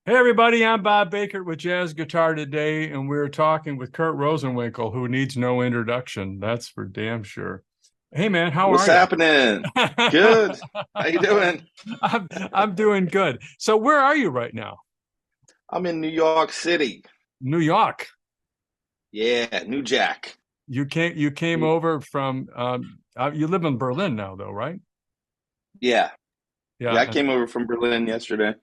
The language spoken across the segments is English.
Hey everybody, I'm Bob Bakert with Jazz Guitar today, and we're talking with Kurt Rosenwinkel, who needs no introduction. That's for damn sure. Hey man, how What's are you? happening? Good. How you doing? I'm doing good. So where are you right now? I'm in New York City. New York. Yeah, New Jack. You came over from you live in Berlin now though, right? Yeah. Yeah, I Yeah. came over from Berlin yesterday.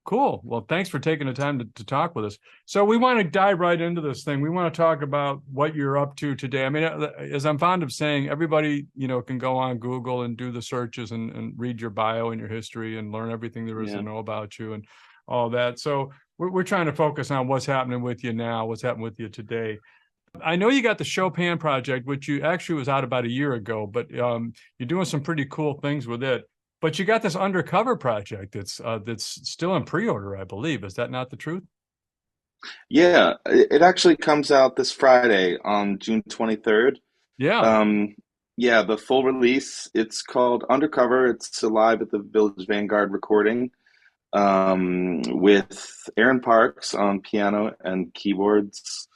Cool. Well, thanks for taking the time to talk with us. So we want to dive right into this thing. We want to talk about what you're up to today. I mean, as I'm fond of saying, everybody, can go on Google and do the searches and read your bio and your history and learn everything there is to Yeah. know about you and all that. So we're trying to focus on what's happening with you now, what's happening with you today. I know you got the Chopin project, which you actually was out about a year ago, but you're doing some pretty cool things with it. But you got this Undercover project that's still in pre-order, I believe. Is that not the truth? Yeah, it actually comes out this Friday on June 23rd. Yeah. Um, yeah, the full release, it's called Undercover. It's a live at the Village Vanguard recording with Aaron Parks on piano and keyboards,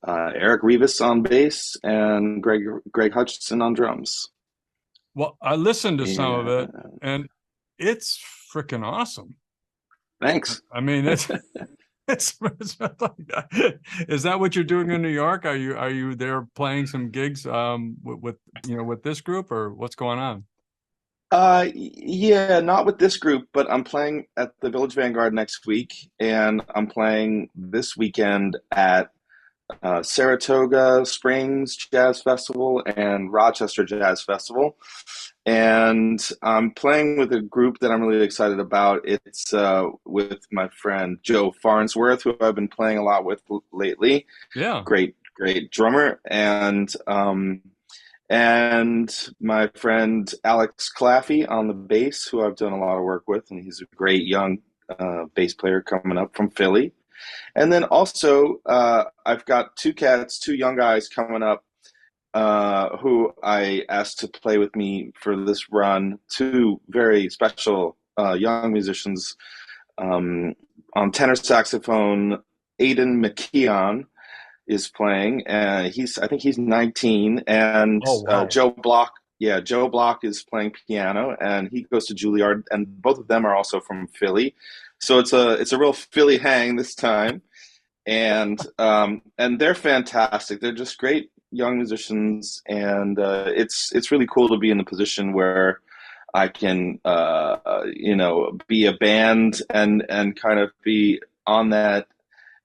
Eric Rivas on bass, and Greg Hutchinson on drums. Well, I listened to some of it, Yeah, and it's freaking awesome. thanks. I mean, it's is that what you're doing in New York? Are you there playing some gigs with this group or what's going on? Yeah, not with this group, but I'm playing at the Village Vanguard next week, and I'm playing this weekend at Saratoga Springs Jazz Festival and Rochester Jazz Festival. And I'm playing with a group that I'm really excited about. It's with my friend Joe Farnsworth, who I've been playing a lot with lately. Yeah. Great drummer, and my friend Alex Claffey on the bass, who I've done a lot of work with, and he's a great young bass player coming up from Philly. And then also, I've got two young guys coming up who I asked to play with me for this run. Two very special young musicians on tenor saxophone. Aiden McKeon is playing, and I think he's 19, and Oh, wow. Joe Block. Yeah, Joe Block is playing piano, and he goes to Juilliard, and both of them are also from Philly. So it's a real Philly hang this time, and they're fantastic. They're just great young musicians, and it's really cool to be in the position where I can be a band and kind of be on that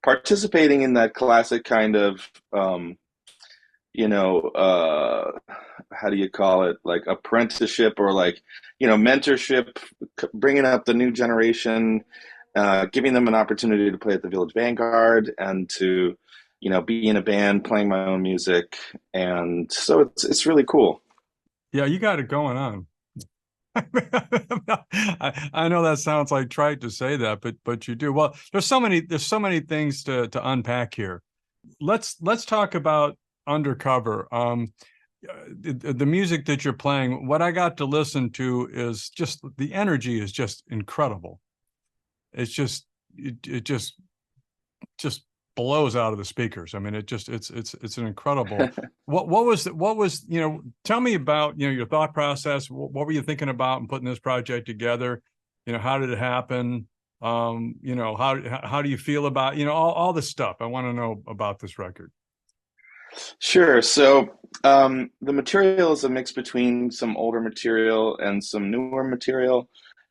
participating in that classic kind of you know uh how do you call it, like apprenticeship or like mentorship, bringing up the new generation, giving them an opportunity to play at the Village Vanguard and to be in a band playing my own music, and so it's really cool. Yeah, you got it going on. I know that sounds like trite to say that, but you do. Well, there's so many things to unpack here. Let's talk about Undercover. The music that you're playing, what I got to listen to is just the energy is just incredible. It's just blows out of the speakers. I mean, it's an incredible. What was tell me about your thought process. What were you thinking about in putting this project together? How did it happen? How do you feel about all this stuff? I want to know about this record. Sure. So the material is a mix between some older material and some newer material,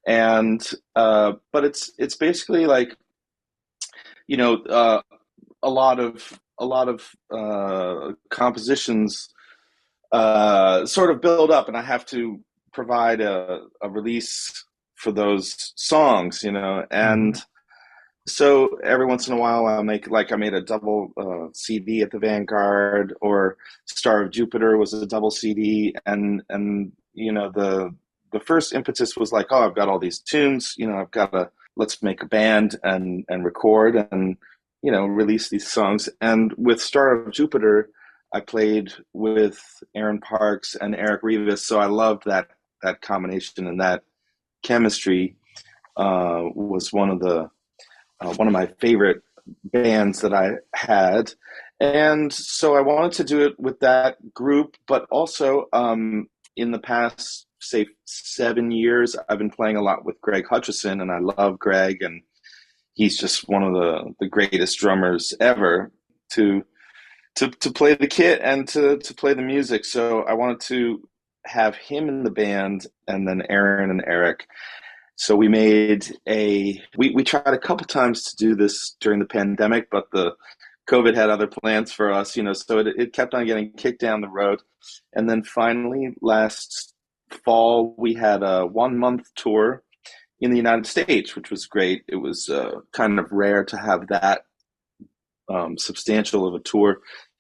and but it's basically like you know uh, a lot of compositions sort of build up, and I have to provide a release for those songs, Mm-hmm. and so every once in a while I'll make, like, I made a double CD at the Vanguard, or Star of Jupiter was a double CD, and the first impetus was like, oh, I've got all these tunes, I've got to let's make a band and record and release these songs. And with Star of Jupiter, I played with Aaron Parks and Eric Rivas, so I loved that combination, and that chemistry was one of the one of my favorite bands that I had. And so I wanted to do it with that group, but also in the past, say, 7 years, I've been playing a lot with Greg Hutchison, and I love Greg, and he's just one of the greatest drummers ever to to play the kit and to play the music. So I wanted to have him in the band, and then Aaron and Eric. So we made we tried a couple times to do this during the pandemic, but the COVID had other plans for us, so it kept on getting kicked down the road. And then finally, last fall, we had a 1 month tour in the United States, which was great. It was kind of rare to have that substantial of a tour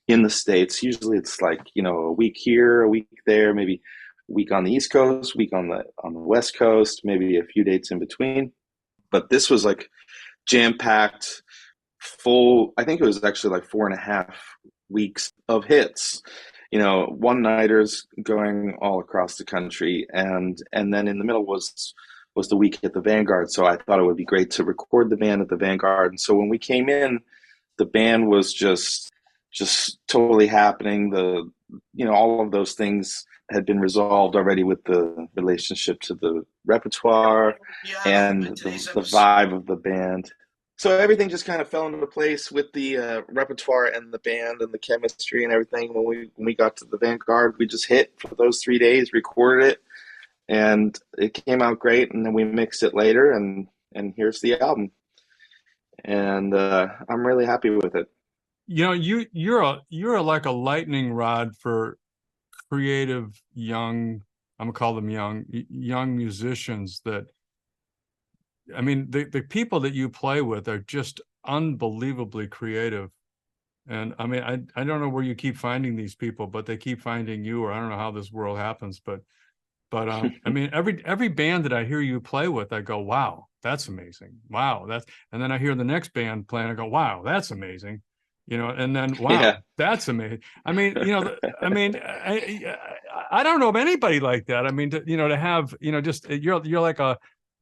in the States. Usually it's like, a week here, a week there, maybe a week on the East Coast, week on the West Coast, maybe a few dates in between. But this was like jam packed, full. I think it was actually like 4.5 weeks of hits. One nighters going all across the country, and then in the middle was the week at the Vanguard. So I thought it would be great to record the band at the Vanguard. And so when we came in, the band was just totally happening. All of those things had been resolved already with the relationship to the repertoire and the vibe of the band. So everything just kind of fell into place with the repertoire and the band and the chemistry and everything. When we got to the Vanguard, we just hit for those 3 days, recorded it, and it came out great. And then we mixed it later, and here's the album. And I'm really happy with it. You're like a lightning rod for creative young, I'm gonna call them young musicians that, I mean, the people that you play with are just unbelievably creative. And I mean, I don't know where you keep finding these people, but they keep finding you, or I don't know how this world happens, but I mean, every band that I hear you play with, I go, wow, that's amazing. Wow, and then I hear the next band playing, I go, wow, that's amazing. And then wow, Yeah. that's amazing. I mean, I don't know of anybody like that. I mean, to have, just you're like a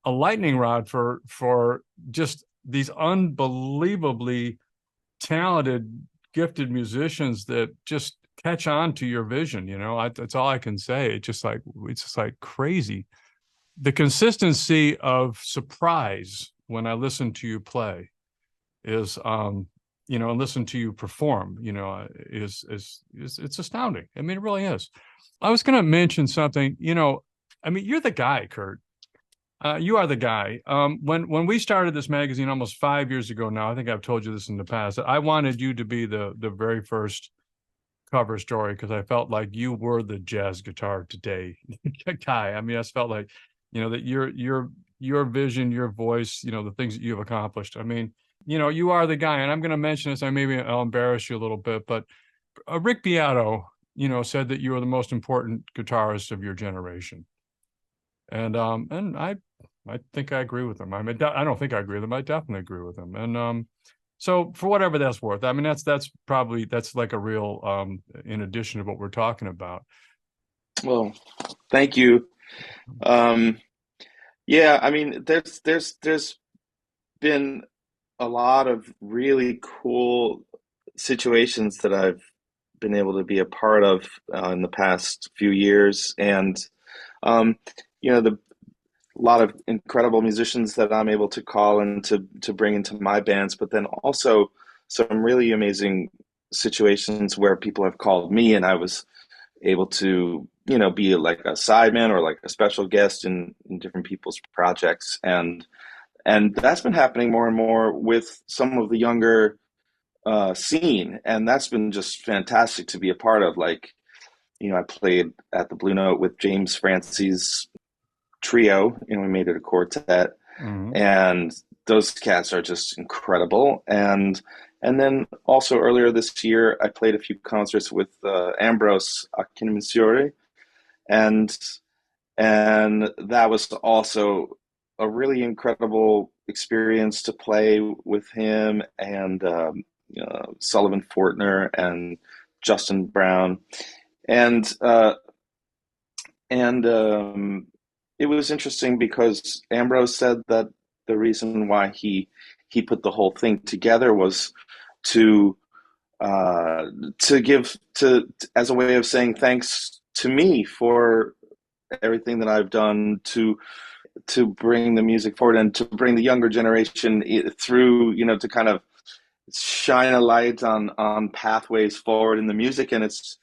lightning rod for just these unbelievably talented, gifted musicians that just catch on to your vision. That's all I can say. It's just like crazy. The consistency of surprise when I listen to you play is, and listen to you perform, is it's astounding. I mean, it really is. I was going to mention something, I mean, you're the guy, Kurt. You are the guy. When we started this magazine almost 5 years ago now, I think I've told you this in the past, I wanted you to be the very first cover story because I felt like you were the jazz guitar today guy. I mean, I felt like, that your vision, your voice, the things that you've accomplished. I mean, you are the guy. And I'm going to mention this, I'll embarrass you a little bit, but Rick Beato, said that you were the most important guitarist of your generation. And I think I agree with him. I mean, I don't think I agree with him. I definitely agree with him. And so for whatever that's worth, I mean, that's probably like a real, in addition to what we're talking about. Well, thank you. Um, yeah, I mean, there's been a lot of really cool situations that I've been able to be a part of in the past few years, and um, the a lot of incredible musicians that I'm able to call and to bring into my bands, but then also some really amazing situations where people have called me and I was able to, be like a sideman or like a special guest in different people's projects. And that's been happening more and more with some of the younger scene. And that's been just fantastic to be a part of. Like, I played at the Blue Note with James Francie's trio, we made it a quartet, and those cats are just incredible. And then also earlier this year, I played a few concerts with Ambrose Akinmusori, and that was also a really incredible experience to play with him and Sullivan Fortner and Justin Brown, and it was interesting because Ambrose said that the reason why he he put the whole thing together was to to give to as a way of saying thanks to me for everything that I've done to bring the music forward and to bring the younger generation through, to kind of shine a light on pathways forward in the music. And it's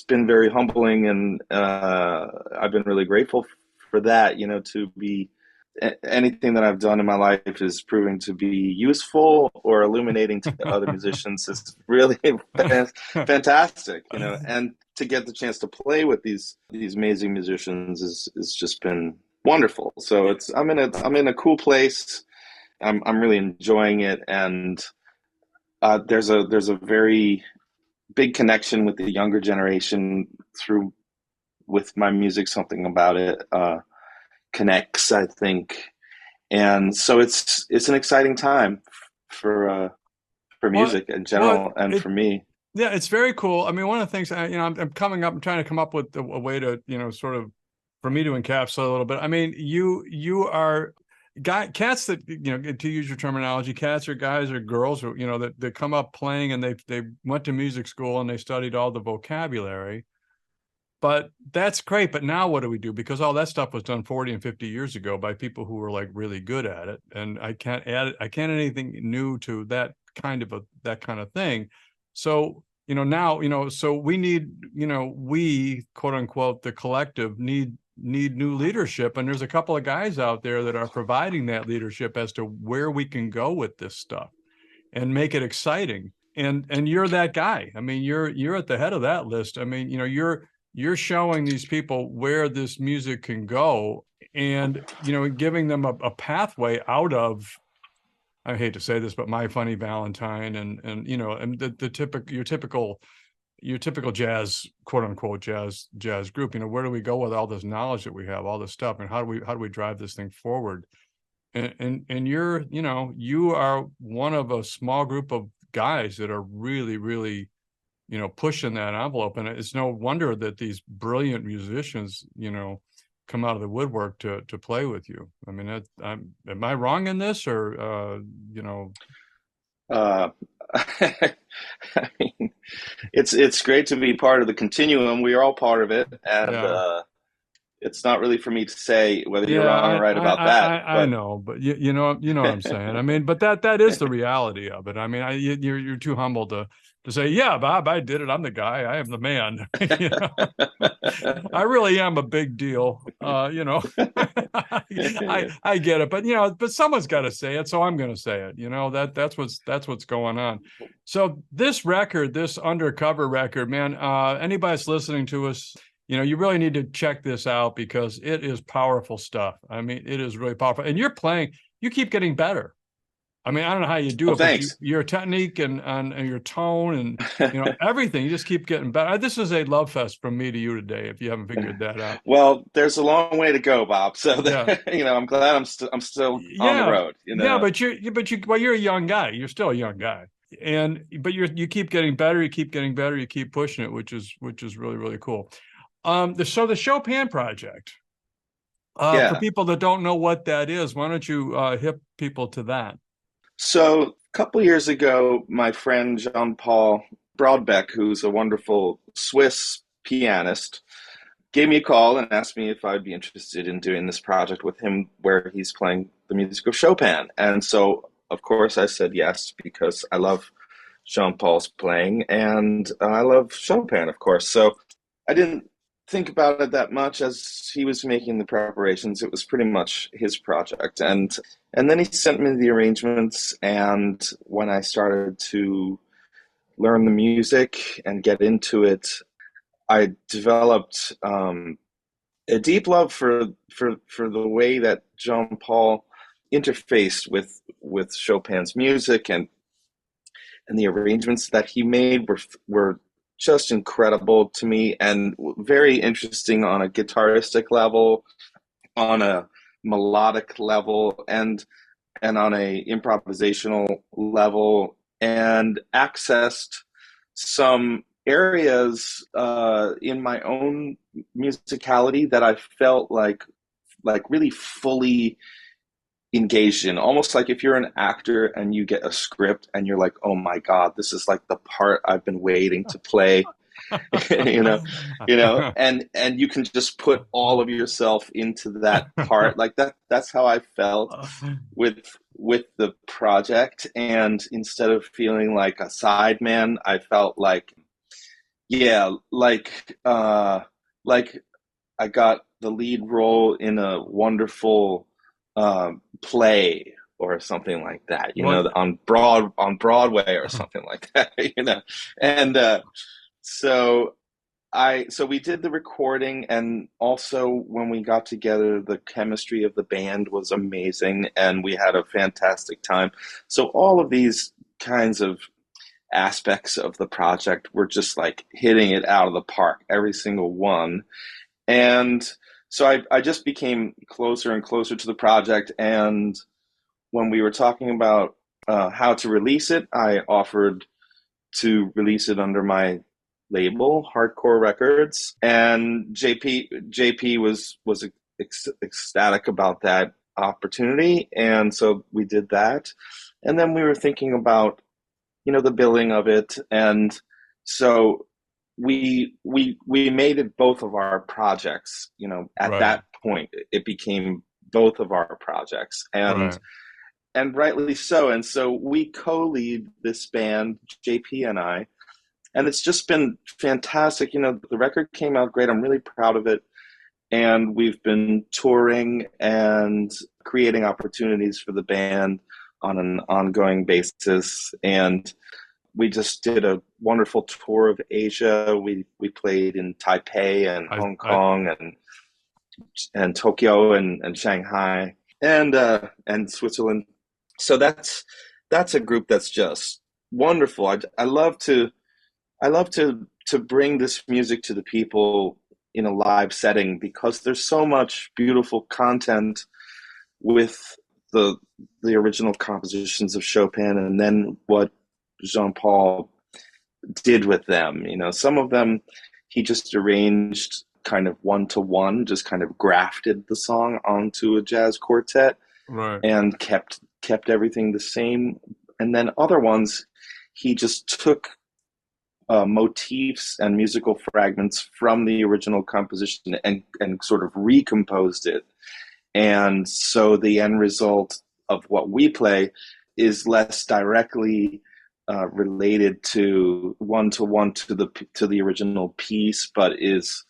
been very humbling, and I've been really grateful for that, to be anything that I've done in my life is proving to be useful or illuminating to other musicians is really fantastic, and to get the chance to play with these amazing musicians is just been wonderful. So I'm in a cool place. I'm really enjoying it, and there's a very big connection with the younger generation through with my music. Something about it connects, I think, and so it's an exciting time for music in general, and for me. Yeah, it's very cool. I mean, one of the things I'm coming up, I'm trying to come up with a way to sort of for me to encapsulate a little bit. I mean, you are cats that to use your terminology, cats or guys or girls or that come up playing, and they went to music school and they studied all the vocabulary. But that's great. But now what do we do? Because all that stuff was done 40 and 50 years ago by people who were like really good at it. And I can't add anything new to that kind of thing. So, now, so we need, we quote unquote, the collective need new leadership. And there's a couple of guys out there that are providing that leadership as to where we can go with this stuff and make it exciting. And you're that guy. I mean, you're at the head of that list. I mean, you're showing these people where this music can go, and giving them a pathway out of, I hate to say this, but My Funny Valentine and your typical jazz, quote unquote jazz group. Where do we go with all this knowledge that we have, all this stuff, and how do we drive this thing forward? And you are one of a small group of guys that are really, really pushing that envelope. And it's no wonder that these brilliant musicians, come out of the woodwork to play with you. I mean, am I wrong in this, or, I mean, it's great to be part of the continuum. We are all part of it. And, it's not really for me to say whether you're wrong or right about that. I know, but you know what I'm saying. I mean, but that is the reality of it. I mean, you're too humble to say, yeah, Bob, I did it. I'm the guy. I am the man. I really am a big deal. I get it, but someone's got to say it, so I'm going to say it. That's what's going on. So this record, this Undercover record, man, anybody that's listening to us, you really need to check this out because it is powerful stuff. I mean, it is really powerful. And you keep getting better. I mean, I don't know how you do it, thanks. But your technique and your tone and everything, you just keep getting better. This is a love fest from me to you today, if you haven't figured that out. Well, there's a long way to go, Bob. So I'm glad I'm still on the road. Yeah, but you're a young guy. You're still a young guy. But you keep getting better, you keep getting better, you keep pushing it, which is really, really cool. So the Chopin project, for people that don't know what that is, why don't you hip people to that? So a couple years ago, my friend Jean-Paul Broadbeck, who's a wonderful Swiss pianist, gave me a call and asked me if I'd be interested in doing this project with him where he's playing the music of Chopin. And so, of course, I said yes because I love Jean-Paul's playing and I love Chopin, of course. So I didn't think about it that much as he was making the preparations. It was pretty much his project. And then he sent me the arrangements, and when I started to learn the music and get into it, I developed a deep love for the way that Jean-Paul interfaced with Chopin's music, and the arrangements that he made were just incredible to me and very interesting on a guitaristic level, on a melodic level, and on a improvisational level, and accessed some areas in my own musicality that I felt like really fully engaged in, almost like if you're an actor and you get a script and you're like, oh my God, this is like the part I've been waiting to play. you know and you can just put all of yourself into that part. Like that's how I felt with the project. And instead of feeling like a sideman, I felt like, yeah, like I got the lead role in a wonderful play or something like that, What? on Broadway or something like that, and so so we did the recording, and also when we got together, the chemistry of the band was amazing, and we had a fantastic time. So all of these kinds of aspects of the project were just like hitting it out of the park, every single one. And so I just became closer and closer to the project. And when we were talking about how to release it, I offered to release it under my label, Hardcore Records, and JP was ecstatic about that opportunity, and so we did that. And then we were thinking about the billing of it, and so we made it both of our projects. At Right, that point, it became both of our projects, right. and rightly so. And so we co-lead this band, JP and I, and it's just been fantastic. The record came out great. I'm really proud of it. And we've been touring and creating opportunities for the band on an ongoing basis. And we just did a wonderful tour of Asia. We played in Taipei and I, Hong I, Kong and Tokyo and Shanghai and Switzerland. So that's a group that's just wonderful. I love to bring this music to the people in a live setting, because there's so much beautiful content with the original compositions of Chopin, and then what Jean-Paul did with them. Some of them he just arranged kind of one to one, just kind of grafted the song onto a jazz quartet right. and kept everything the same. And then other ones he just took motifs and musical fragments from the original composition and sort of recomposed it. And so the end result of what we play is less directly related to one to the original piece, but is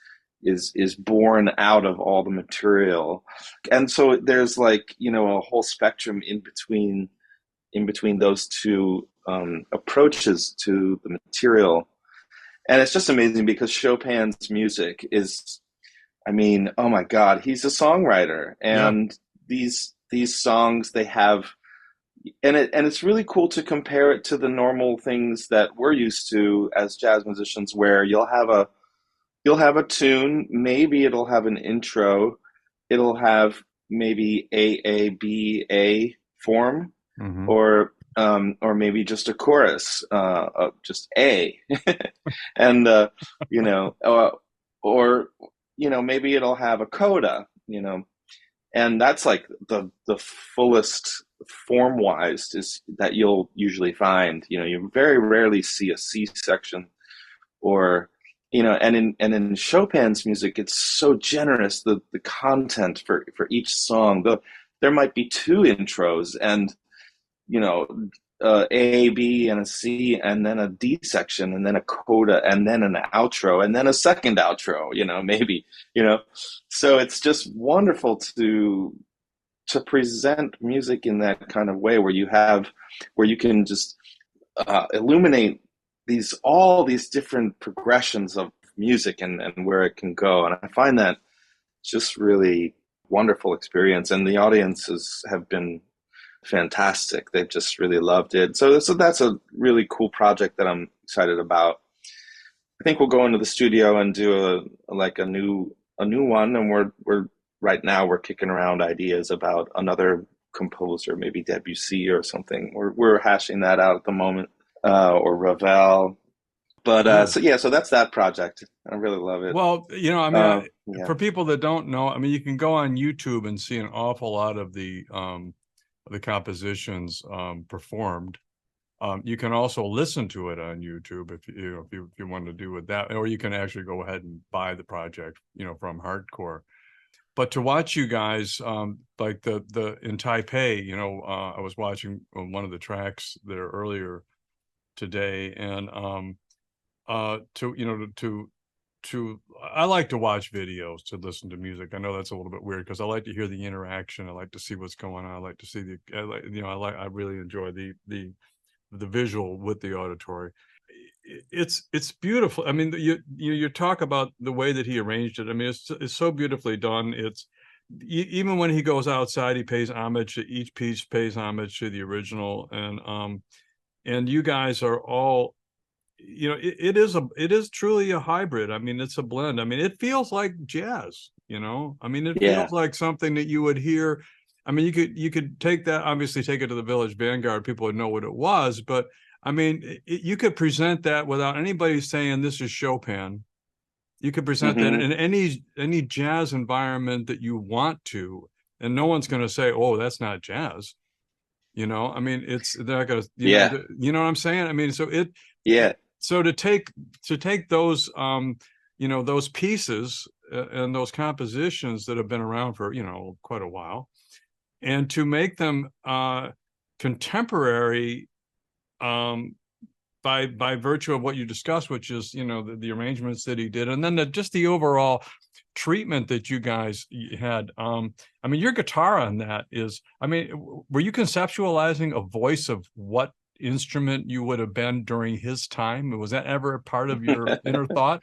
born out of all the material. And so there's like a whole spectrum in between those two approaches to the material. And it's just amazing because Chopin's music is, I mean, oh my God, he's a songwriter. Yeah. And these songs they have, and it's really cool to compare it to the normal things that we're used to as jazz musicians, where you'll have a tune, maybe it'll have an intro, it'll have maybe A form, Hmm. or maybe just a chorus, just A, and you know, or maybe it'll have a coda, and that's like the fullest form wise is that you'll usually find. You very rarely see a C section, or and in Chopin's music, it's so generous, the content for each song. There might be two intros, and you know A, B, and a C, and then a D section, and then a coda, and then an outro, and then a second outro, maybe. So it's just wonderful to present music in that kind of way, where you can just illuminate all these different progressions of music, and where it can go. And I find that just really wonderful experience, and the audiences have been fantastic. They've just really loved it. So that's a really cool project that I'm excited about. I think we'll go into the studio and do a new one, and we're right now we're kicking around ideas about another composer, maybe Debussy or something. We're hashing that out at the moment, or Ravel. But Yeah. so that's that project. I really love it. Well, I mean, Yeah. for people that don't know, I mean, you can go on YouTube and see an awful lot of the the compositions performed. You can also listen to it on YouTube if you want to do it that, or you can actually go ahead and buy the project, from Hardcore. But to watch you guys, like the in Taipei, I was watching one of the tracks there earlier today, and I like to watch videos to listen to music. I know that's a little bit weird because I like to hear the interaction. I like to see what's going on. I like to see I really enjoy the visual with the auditory. It's beautiful. I mean, you talk about the way that he arranged it. I mean, it's so beautifully done. It's even when he goes outside, he pays homage to each piece, pays homage to the original, and you guys are all, it is truly a hybrid. I mean, it's a blend. I mean, it feels like jazz. I mean, it Yeah. feels like something that you would hear. I mean, you could take that, obviously take it to the Village Vanguard. People would know what it was, but I mean, you could present that without anybody saying this is Chopin. You could present that in any jazz environment that you want to, and no one's going to say, "Oh, that's not jazz." I mean, they're not going to, Yeah. you know what I'm saying? I mean, Yeah. so to take those, those pieces and those compositions that have been around for, quite a while, and to make them contemporary, by virtue of what you discussed, which is the arrangements that he did, and then just the overall treatment that you guys had. I mean, your guitar on that is, I mean, were you conceptualizing a voice of what instrument you would have been during his time? Was that ever a part of your inner thought?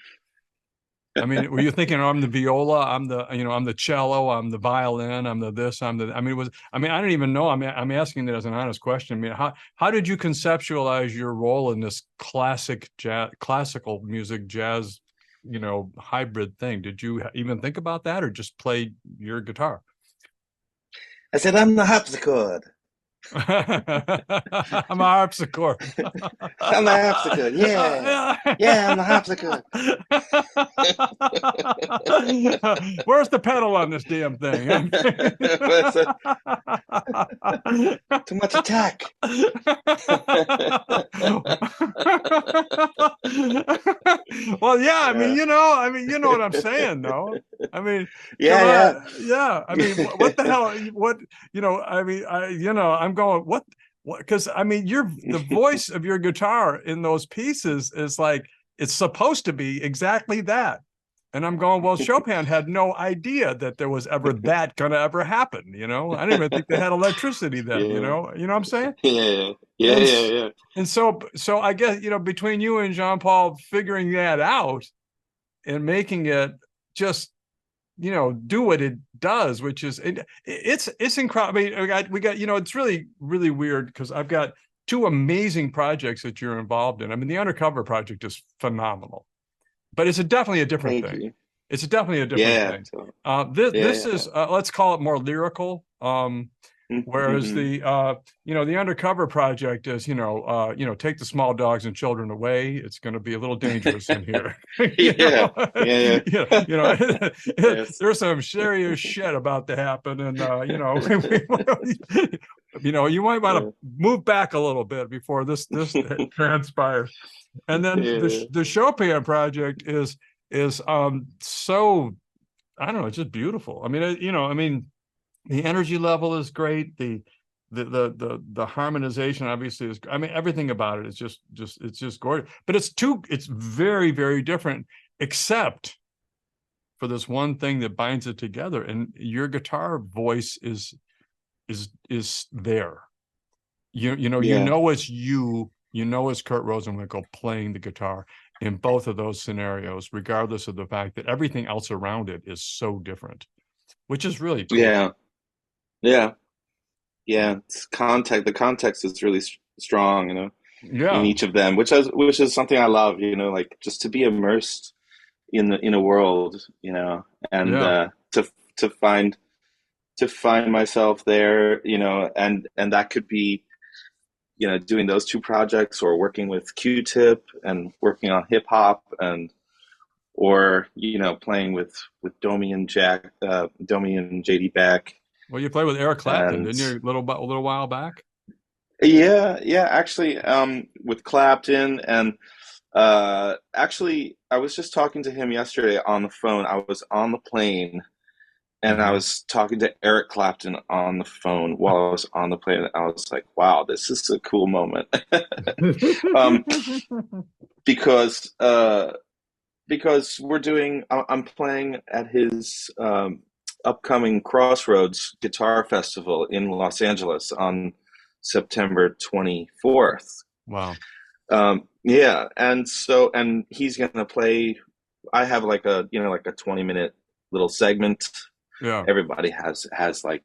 I mean, were you thinking, I'm the viola, I'm the cello, I'm the violin, I'm the this, I mean, I don't even know. I'm asking that as an honest question. I mean, how did you conceptualize your role in this classical music, jazz, hybrid thing? Did you even think about that, or just play your guitar? I said, I'm the harpsichord. I'm a harpsichord. I'm the harpsichord. Yeah. Yeah, I'm the harpsichord. Where's the pedal on this damn thing? Too much attack. Well, yeah, I mean, Yeah. you know what I'm saying, though. I mean, come Yeah, on, yeah. yeah. I mean, what the hell? What I mean, I'm going what? Because I mean, the voice of your guitar in those pieces is like it's supposed to be exactly that. And I'm going, well, Chopin had no idea that there was ever that gonna ever happen. I didn't even think they had electricity then. Yeah. You know what I'm saying? Yeah. Yeah, And yeah, yeah. and so I guess between you and Jean Paul figuring that out and making it just do what it does, which is it's incredible. I mean, we got it's really really weird because I've got two amazing projects that you're involved in. I mean, the Undercover project is phenomenal, but it's definitely a different Thank thing. you. It's definitely a different Yeah. thing. So, This yeah. is let's call it more lyrical. Whereas the the Undercover project is take the small dogs and children away. It's going to be a little dangerous in here. Yeah. Yeah. Yes. There's some serious shit about to happen, and you might want Yeah. to move back a little bit before this transpires. And then Yeah. the Chopin project is so, I don't know, it's just beautiful. I mean, I mean, the energy level is great. The harmonization obviously is, I mean, everything about it is it's just gorgeous. But it's very, very different, except for this one thing that binds it together. And your guitar voice is there. Yeah. It's it's Kurt Rosenwinkel playing the guitar in both of those scenarios, regardless of the fact that everything else around it is so different, which is really cool. Yeah. Yeah. Yeah. It's context. The context is really strong, in Yeah, each of them, which is something I love, like just to be immersed in a world, and yeah. to find myself there, and that could be, doing those two projects or working with Q-Tip and working on hip hop or playing with Domi and JD Beck, Well, you played with Eric Clapton, And didn't you, a little while back? yeah, actually, with Clapton and actually, I was just talking to him yesterday on the phone. I was on the plane and I Hmm. was talking to Eric Clapton on the phone while I was on the plane. I was like, wow, this is a cool moment. um, because we're doing, I'm playing at his upcoming Crossroads Guitar Festival in Los Angeles on September 24th. Wow. Yeah, and he's gonna play. I have like a, like a 20-minute little segment. Yeah. Everybody has like,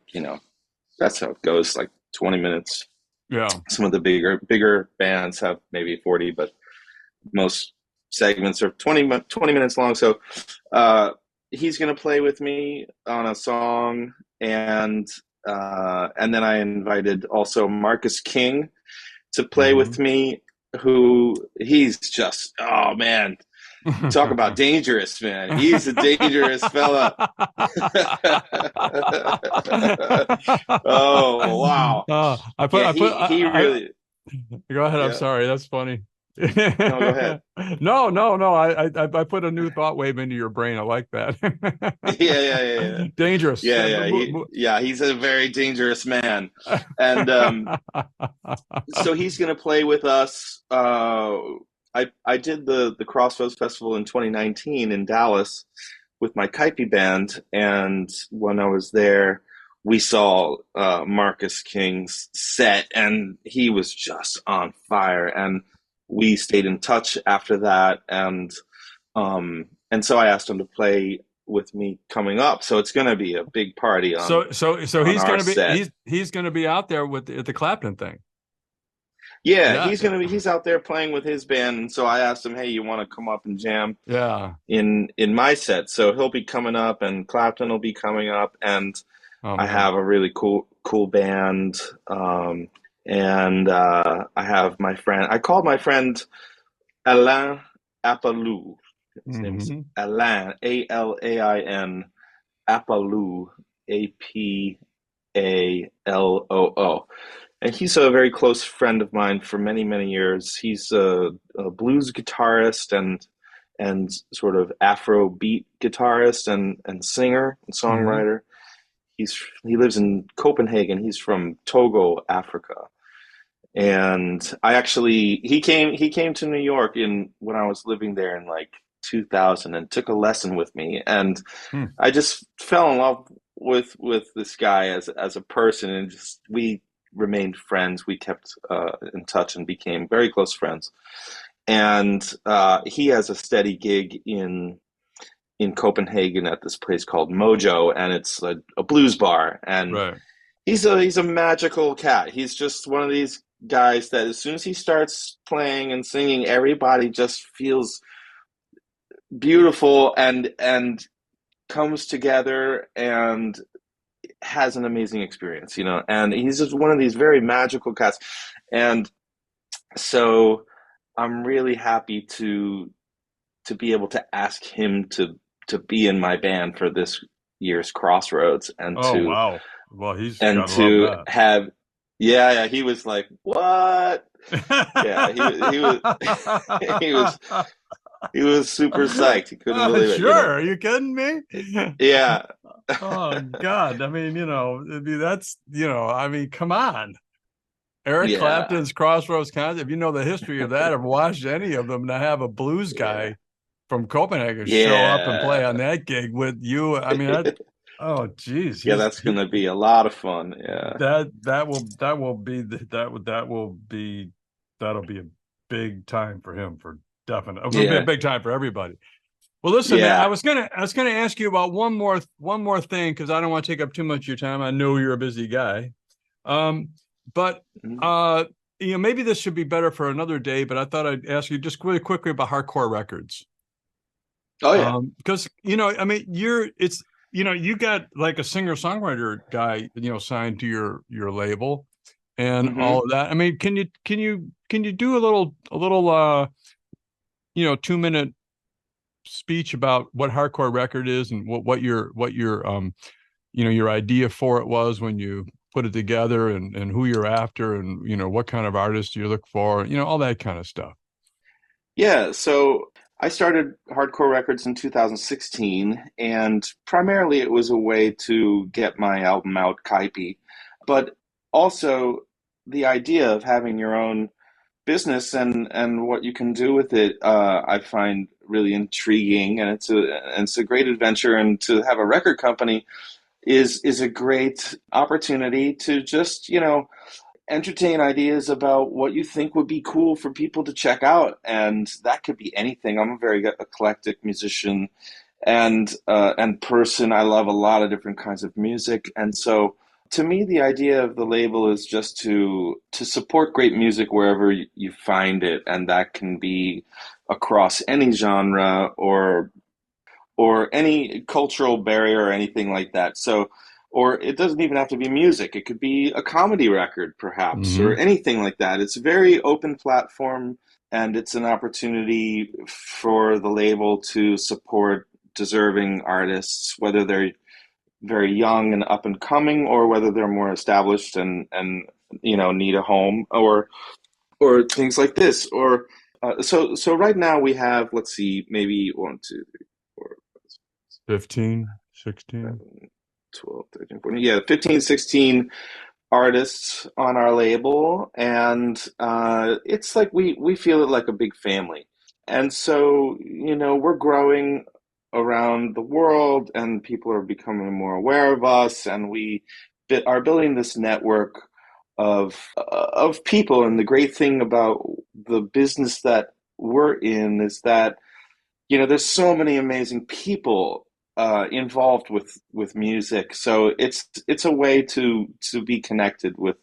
that's how it goes, like 20 minutes. Yeah. Some of the bigger bands have maybe 40, but most segments are 20 minutes long. So uh, he's gonna play with me on a song, and then I invited also Marcus King to play with Hmm. me, who he's just, oh man, talk about dangerous, man. He's a dangerous fella. Oh wow. Yeah, he really, go ahead. I'm yeah. sorry. That's funny. No, go ahead. No. I put a new thought wave into your brain. I like that. Yeah. Dangerous. He's a very dangerous man. And so he's going to play with us. I did the Crossroads Festival in 2019 in Dallas with my Kaipi band, and when I was there, we saw Marcus King's set, and he was just on fire. And we stayed in touch after that, and so I asked him to play with me coming up. So it's going to be a big party So on he's our gonna be set. he's gonna be out there with at the Clapton thing. Yeah, Yeah. he's out there playing with his band, and so I asked him, "Hey, you want to come up and jam Yeah. in my set?" So he'll be coming up, and Clapton will be coming up, and Oh I man. have a really cool band, and I have my friend. I called my friend Alain Apalou. His name's Hmm. Alain, Alain Apaloo, Apaloo. And he's a very close friend of mine for many, many years. He's a blues guitarist and sort of Afro beat guitarist and singer and Hmm. songwriter. He lives in Copenhagen. He's from Togo, Africa. And I actually he came to New York in when I was living there in like 2000 and took a lesson with me, and Hmm. I just fell in love with this guy as a person, and just we remained friends. We kept in touch and became very close friends. And he has a steady gig in Copenhagen at this place called Mojo, and it's a blues bar. And Right. he's a magical cat. He's just one of these guys that as soon as he starts playing and singing, everybody just feels beautiful and comes together and has an amazing experience, and he's just one of these very magical cats. And so I'm really happy to be able to ask him to be in my band for this year's Crossroads, and Oh to wow. Well, he's and gotta love to that. have, yeah, he was like, what? Yeah, he was he was he was super psyched. He couldn't believe it, Sure. Are you kidding me? Yeah. Oh God. I mean, that's, I mean, come on. Eric Yeah, Clapton's Crossroads concert. If you know the history of that, or watched any of them, to have a blues yeah, guy from Copenhagen show up and play on yeah. that gig with you. I mean, oh geez, Yeah, that's gonna be a lot of fun. Yeah, that will be that will be that'll be a big time for him, for definite. It'll be a yeah, big time for everybody. Well, listen, man, yeah. I was gonna ask you about one more thing, because I don't want to take up too much of your time. I know you're a busy guy. Um, but Mhm. uh, maybe this should be better for another day. But I thought I'd ask you just really quickly about Hardcore Records. Oh yeah. Because I mean, you got like a singer-songwriter guy, signed to your label and all Hmm. of that. I mean, can you do a little 2-minute speech about what Hardcore Record is, and what your your idea for it was when you put it together, and who you're after, and what kind of artist you look for, all that kind of stuff. Yeah, so I started Hardcore Records in 2016, and primarily it was a way to get my album out, Kaipi, but also the idea of having your own business and what you can do with it, I find really intriguing, and it's a great adventure. And to have a record company is a great opportunity to just entertain ideas about what you think would be cool for people to check out, and that could be anything. I'm a very eclectic musician and person. I love a lot of different kinds of music, and so to me, the idea of the label is just to support great music wherever you find it, and that can be across any genre or any cultural barrier or anything like that. So, or it doesn't even have to be music. It could be a comedy record, perhaps, or Hmm. anything like that. It's a very open platform, and it's an opportunity for the label to support deserving artists, whether they're very young and up and coming, or whether they're more established and need a home, or things like this. Or so right now we have, let's see, maybe 1, 2, 3, 4, 15, 16. 7, 12, 13, 14, yeah, 15, 16 artists on our label, and it's like we feel it like a big family. And so, we're growing around the world, and people are becoming more aware of us, and we are building this network of people. And the great thing about the business that we're in is that there's so many amazing people involved with music. So it's a way to be connected with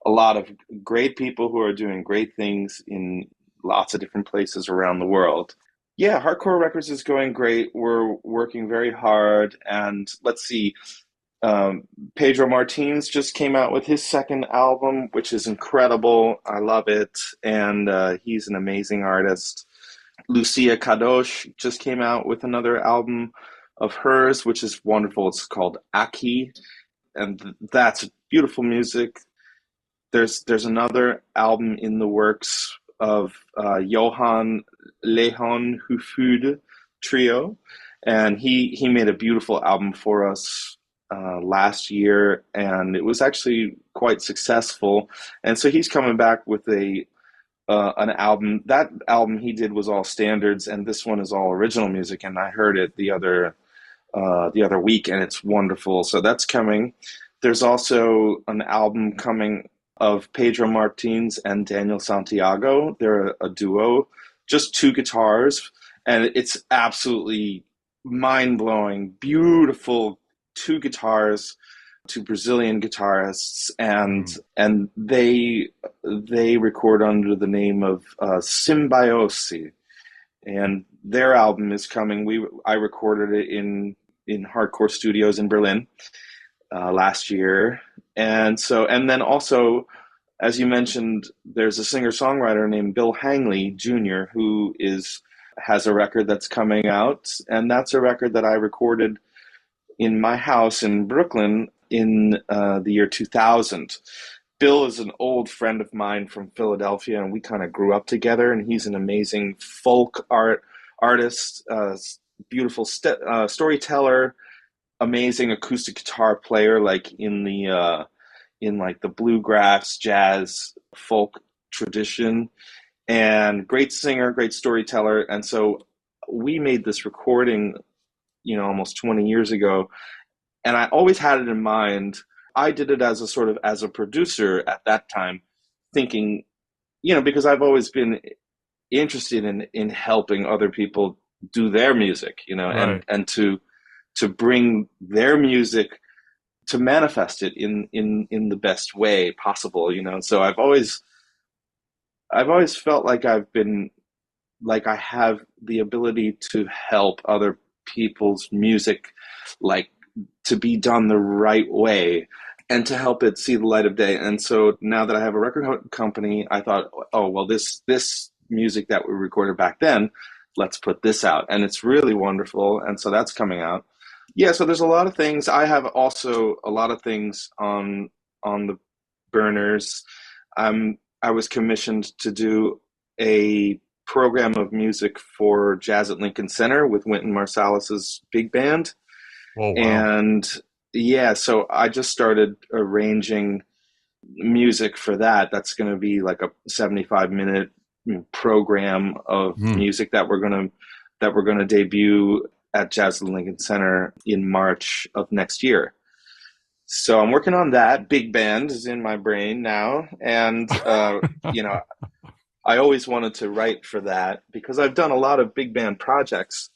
a lot of great people who are doing great things in lots of different places around the world. Yeah, Hardcore Records is going great. We're working very hard, and let's see. Um, Pedro Martins just came out with his second album, which is incredible. I love it, and he's an amazing artist. Lucia Kadosh just came out with another album of hers, which is wonderful. It's called Aki, and that's beautiful music. There's another album in the works of Johan Lehon Hufud Trio, and he made a beautiful album for us last year, and it was actually quite successful. And so he's coming back with a an album. That album he did was all standards, and this one is all original music. And I heard it the other week, and it's wonderful. So that's coming. There's also an album coming of Pedro Martins and Daniel Santiago. They're a duo, just two guitars, and it's absolutely mind blowing, beautiful two guitars, two Brazilian guitarists, and Mm. they record under the name of Symbiosi, and their album is coming. I recorded it in Hardcore Studios in Berlin last year, and then also, as you mentioned, there's a singer songwriter named Bill Hangley Jr. who is has a record that's coming out, and that's a record that I recorded in my house in Brooklyn in the year 2000. Bill is an old friend of mine from Philadelphia, and we kind of grew up together. And he's an amazing artist, beautiful storyteller, amazing acoustic guitar player, like in like the bluegrass, jazz, folk tradition, and great singer, great storyteller. And so we made this recording, almost 20 years ago, and I always had it in mind. I did it as a sort of as a producer at that time, thinking, because I've always been interested in helping other people do their music, Right. and to bring their music to manifest it in the best way possible. So I've always felt like I've been like I have the ability to help other people's music, like to be done the right way and to help it see the light of day. And so now that I have a record company, I thought, oh well, this music that we recorded back then, let's put this out, and it's really wonderful. And so that's coming out. Yeah, so there's a lot of things. I have also a lot of things on the burners. I was commissioned to do a program of music for Jazz at Lincoln Center with Wynton Marsalis's big band. Oh, wow. And yeah, so I just started arranging music for that. That's going to be like a 75-minute program of Hmm. music that we're going to debut at Jazz at Lincoln Center in March of next year. So I'm working on that. Big band is in my brain now, and you know, I always wanted to write for that because I've done a lot of big band projects,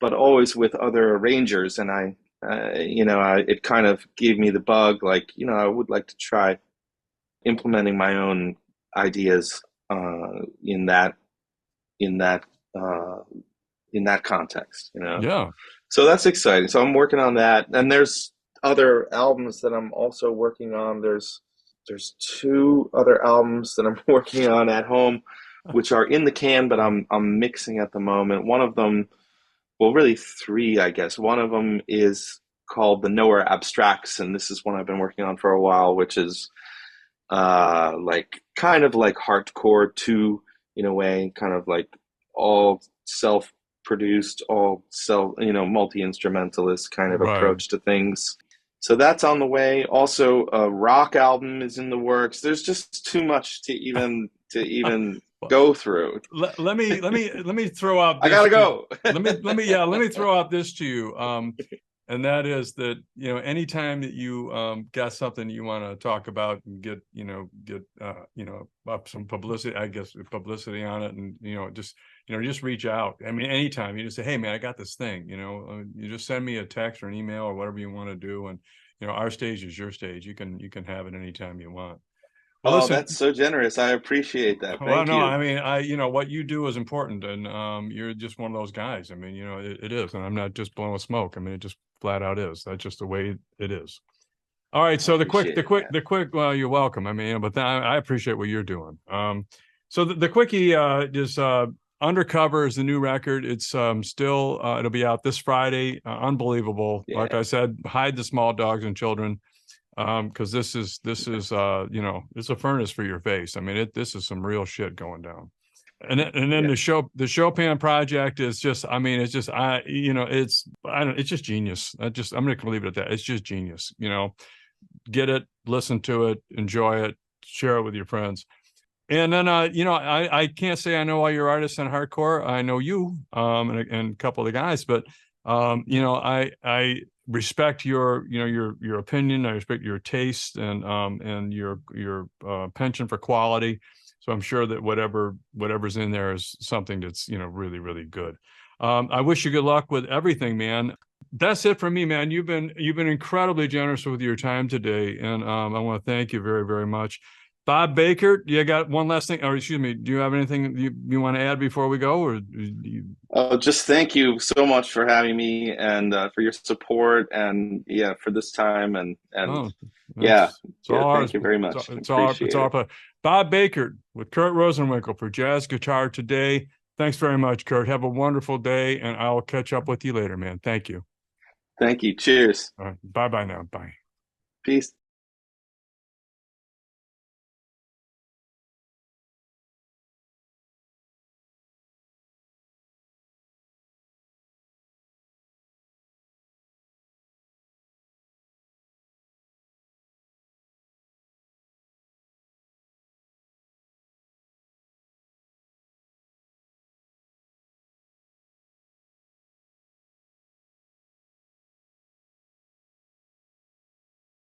but always with other arrangers, and it kind of gave me the bug. Like, I would like to try implementing my own ideas in in that uh, in that context. Yeah. So that's exciting. So I'm working on that, and there's other albums that I'm also working on. There's two other albums that I'm working on at home, which are in the can, but I'm mixing at the moment. One of them, well, really three, I guess. One of them is called The Nowhere Abstracts, and this is one I've been working on for a while, which is like kind of like hardcore too, in a way, kind of like all self-produced, all multi-instrumentalist kind of Right. approach to things. So that's on the way. Also, a rock album is in the works. There's just too much to even Well, go through. let me throw out I this gotta to go. let me throw out this to you. And that is that, anytime that you got something you want to talk about and get up some publicity, I guess publicity on it, and just reach out. I mean, anytime you just say, hey man, I got this thing, you just send me a text or an email or whatever you want to do, and our stage is your stage. You can have it anytime you want. Well, Oh, listen. that's so generous. I appreciate that. Well, Thank no, you. I mean, what you do is important, and you're just one of those guys. I mean, it is, and I'm not just blowing smoke. I mean, it just flat out is. That's just the way it is. All right, I so the quick, appreciate the it, quick, man. the quick. Well, you're welcome. I mean, but I appreciate what you're doing. So the quickie is Undercover is the new record. It's still it'll be out this Friday. Unbelievable. Like Yeah. I said, hide the small dogs and children, because this is it's a furnace for your face. I mean, this is some real shit going down. And then Yeah. the Chopin project is just, I mean, it's just, it's just genius. I'm gonna leave it at that. It's just genius. Get it, listen to it, enjoy it, share it with your friends. And then I can't say I know all your artists in hardcore. I know you, and a couple of the guys, but I respect your opinion. I respect your taste, and your penchant for quality. So I'm sure that whatever's in there is something that's really, really good. I wish you good luck with everything, man. That's it for me, man. You've been incredibly generous with your time today, and I want to thank you very, very much. Bob Bakert, you got one last thing, or excuse me, do you have anything you want to add before we go, or Just thank you so much for having me and for your support and yeah, for this time and oh, yeah, it's yeah, all thank ours. you very much. It's Appreciate all it. for Bob Bakert with Kurt Rosenwinkel for Jazz Guitar Today. Thanks very much, Kurt. Have a wonderful day, and I'll catch up with you later, man. Thank you. Thank you. Cheers. All right, bye bye now. Bye. Peace.